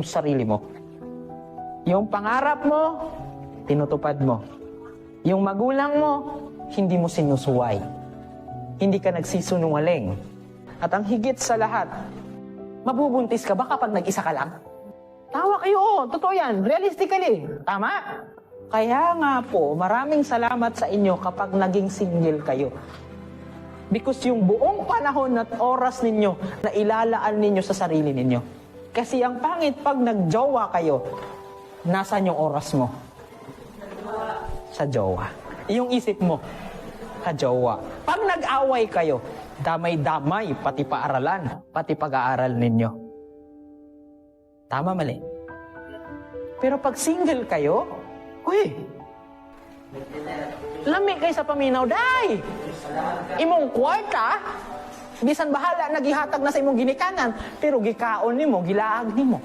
sa sarili mo. Yung pangarap mo, tinutupad mo. Yung magulang mo, hindi mo sinusuway. Hindi ka nagsisunungaling. At ang higit sa lahat, mabubuntis ka ba kapag nag-isa ka lang? Tawa kayo, totoo yan, realistically. Tama? Kaya nga po, maraming salamat sa inyo kapag naging single kayo. Because yung buong panahon at oras ninyo na ilalaan ninyo sa sarili ninyo. Kasi ang pangit pag nagjowa kayo, nasaan yung oras mo? Sa jowa. Yung isip mo, sa jowa. Pag nag-away kayo, damay-damay, pati paaralan, pati pag-aaral ninyo. Tama, mali? Pero pag single kayo, uy, lami kayo sa paminaw, day! Imong kwarta, bisan bahala, nagihatag na sa imong ginikanan, pero gikaon nimo, gilaag nimo.